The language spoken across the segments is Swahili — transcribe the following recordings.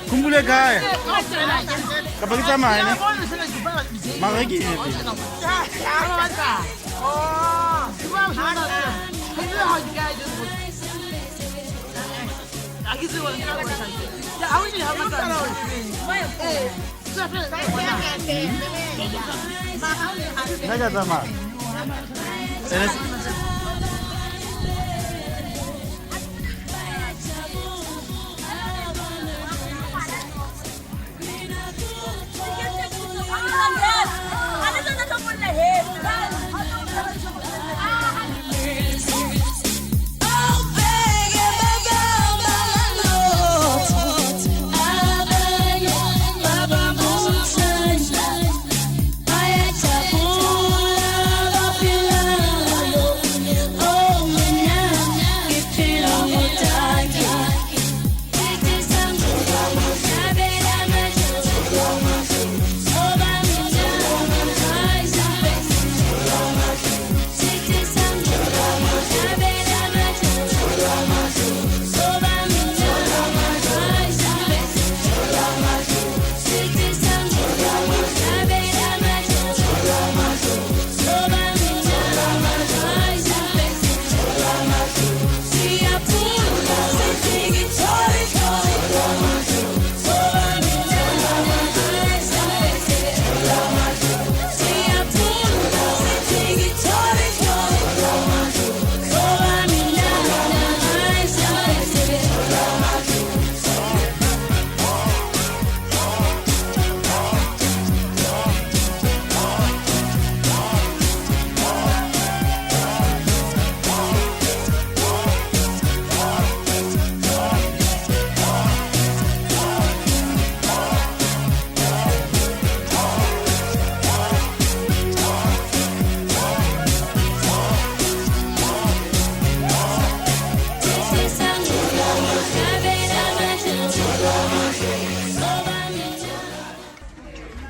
Kumbule kaya. Kapag sama ini. Makiki ini. Naga sama.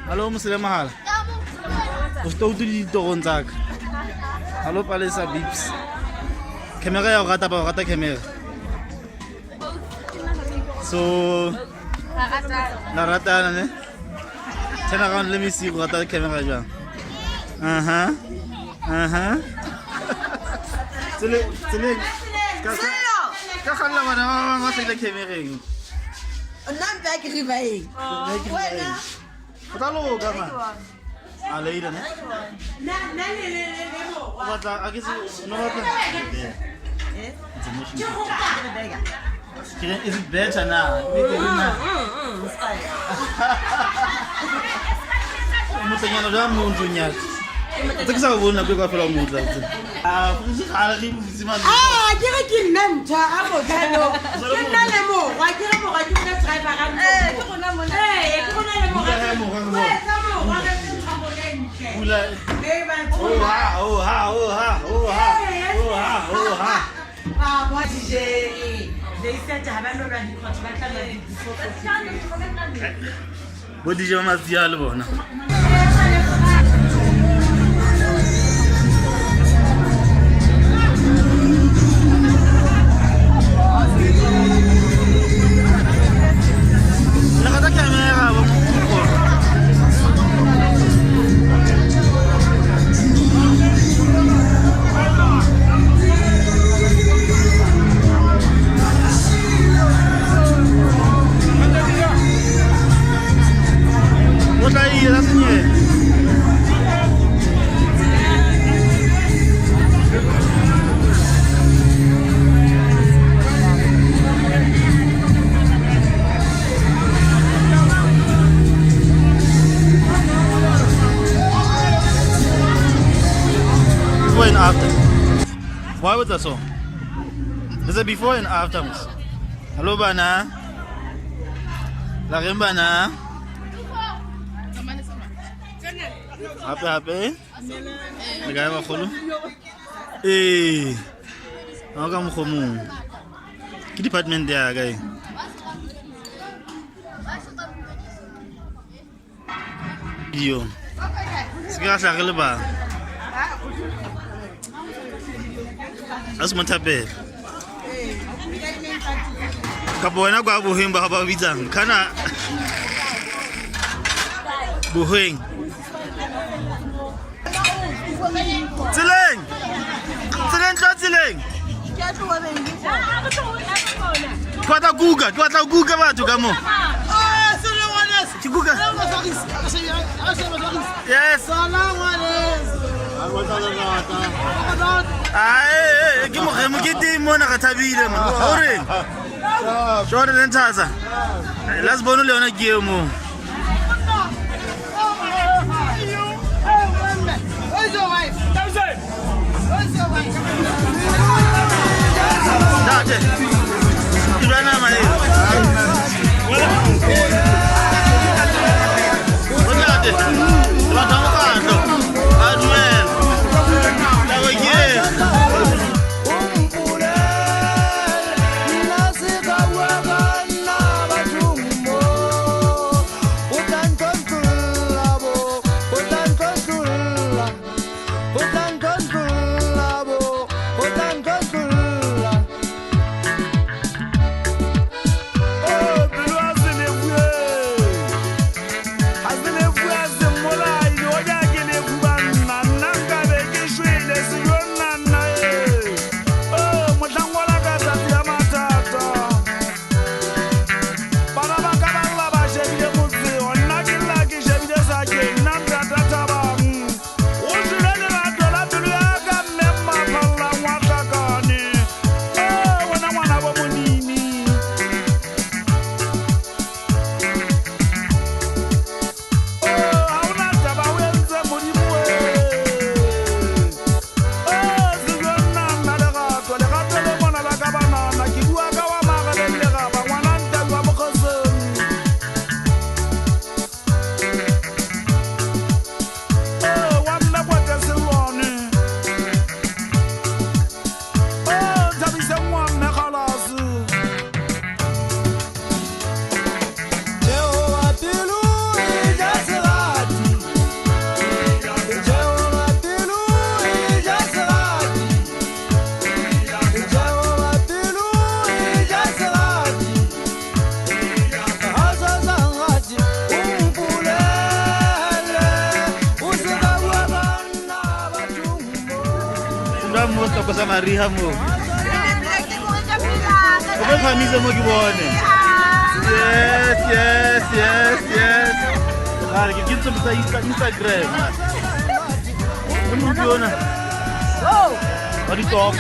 Halo Muslim mahal. Gusto ko dito kontak. Halo pale sa Bips. Kamera ya kata pa kata kamera. So narata na ne. Sana kan let me see kata kamera ja. Aha. Sile. Kakala mana masih lagi kamera ini. Nan back ribai. Wala. Patalo gama. Alaida ne? Wata agisi no wata. Is it better now? Mutanya no damu untunya. Tukisa kubona kwa fela umudla. Kuzikhala libuzima. Kira kinanta abo kano. Kinale mo, wakira mo kajuna driver kan. Kuna mo. Kuna mo. Pula. What is it? They said to have another What did you want to do? Before and after. Why was that so? Is it before and after? Hello, Bana. La Bana. Hape. Le gars va kholo. Eh. Ha ka mo khomong. Ke department ya ga e. Yo. Sika sa gele ba. Asma tape. Ka bona kwa boheng ba ba bitsang kana boheng Tseleng Twatla kuka batho ka mo Kuka Yes Ai ke mo ke teng mona ka thabile man hore Short and Taza. Let's go to Leona Guillermo. Where's your wife? Where's your wife? That's it. You ran out of money. What's Kosa mariha mo. Obe famisa mo kibone. Yes. Kare ke kitso bisa Instagram. Mo diona. Adi talk.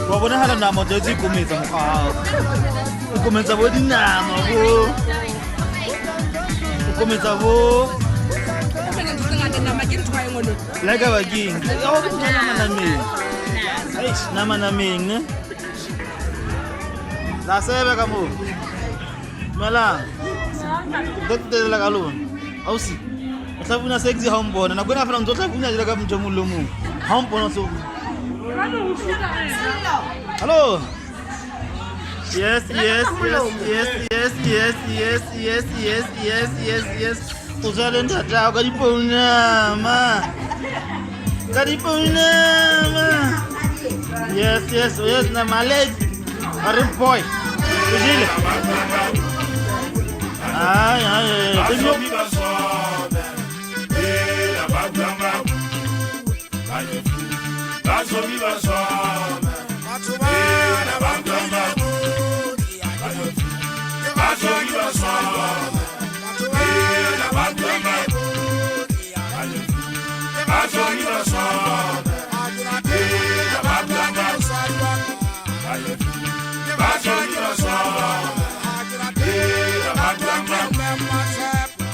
Wa bona hala nama tse kometsa mo ka. O kometsa bo dinama bo. O kometsa bo. Like our king. Nama naming. La sebe kamu. Mala. Dokte la kalon. Ausi. Sabuna sexy hombo na kuna fana mtoto kunya jira kama mchomulumu. Hombo no so. Hello. Yes. Uzale ndata ukadipona ma. Yes, na malade. Are boy. Ujile. Ay.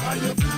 Bye.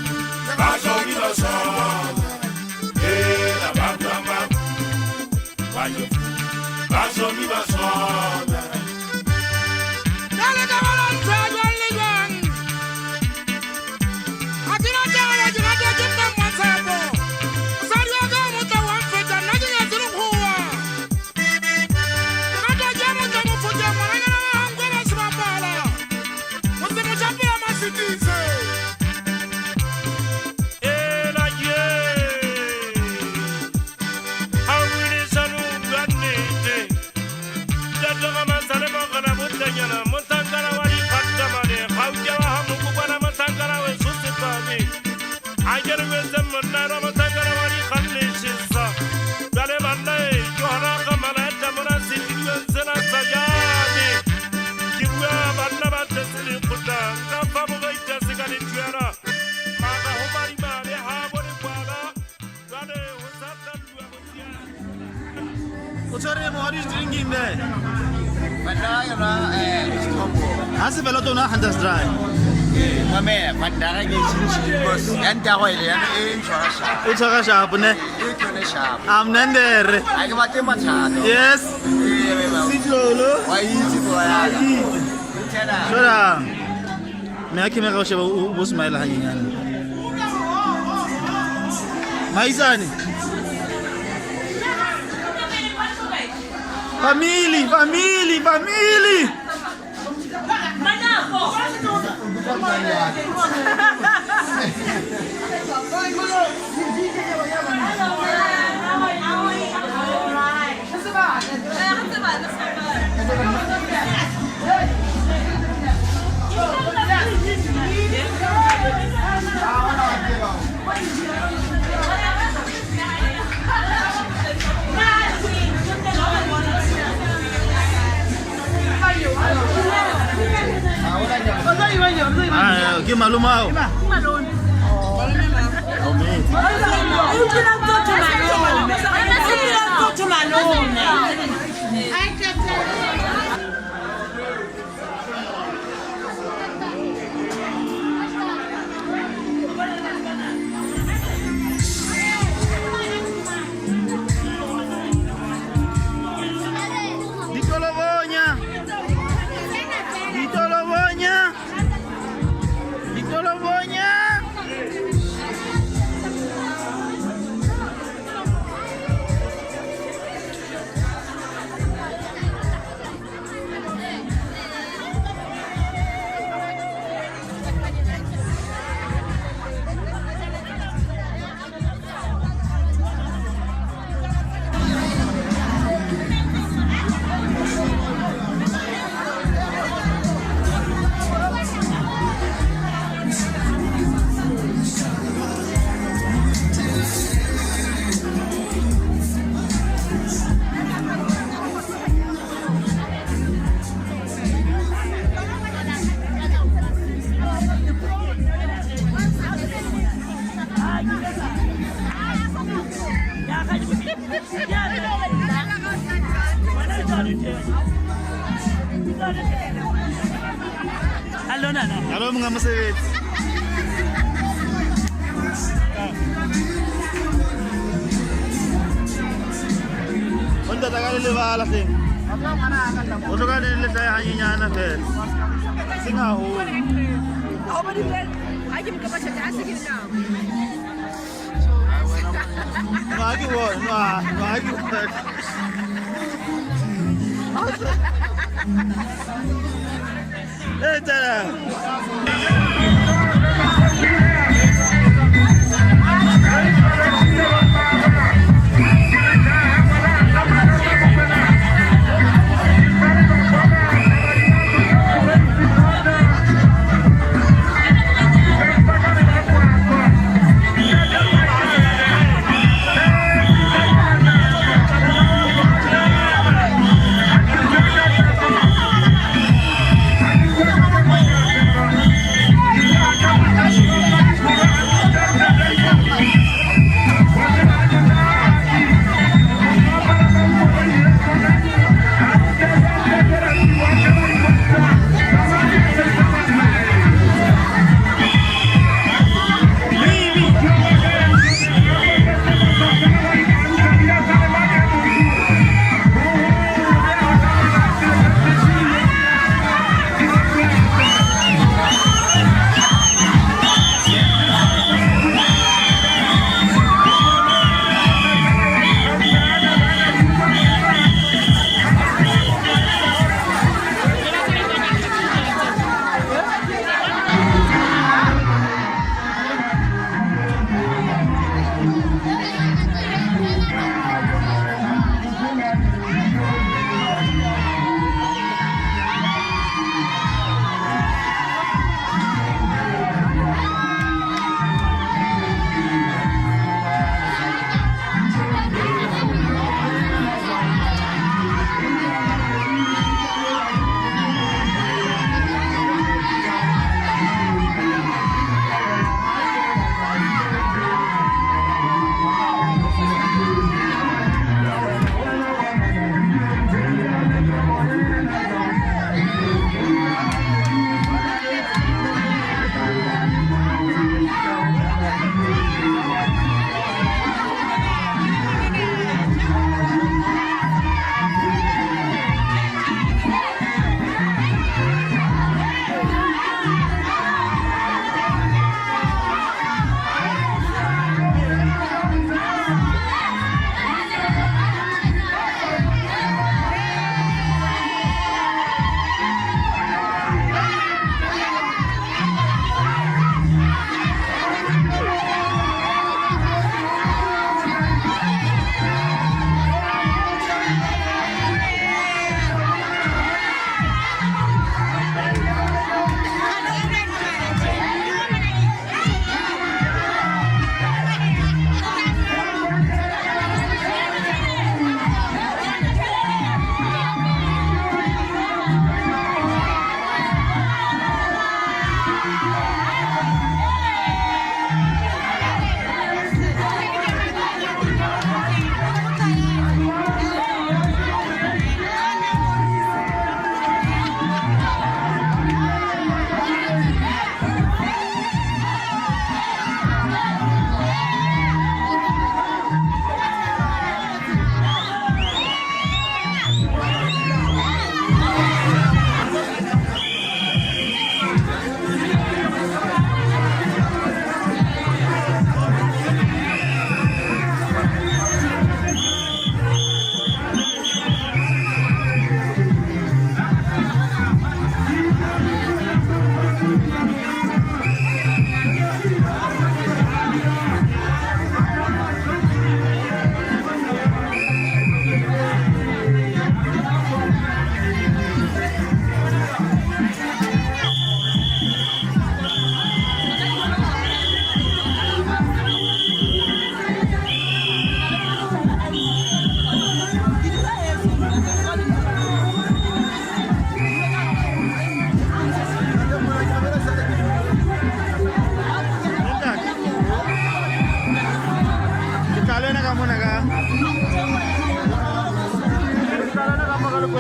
Ucharemo, what is drinking there? Mandara Has a lot of Hunters Dry. Mame, Mandara because Yantahoy It's a sharp, ne? I'm Nander. I got him much. Yes. Sit low. Why is it? Shut up. Me ake meka sheba o smile hanyana. Maisani. Family. Give Maluma. Hello mga masawit. Onda tagal liwala sin. Oto ka din lesa hanya na fer. Singa ho. Ako ba din? Ay kim ka pa siya taas sige na. Magi wo, magi wo. Tara.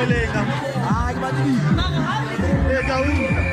belenga. Ah, gimana? Eh, kau ini.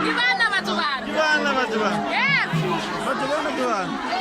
Gimana, Mas Tuan? Gimana, Mas Tuan? Yes. Mas Tuan, Mas Tuan.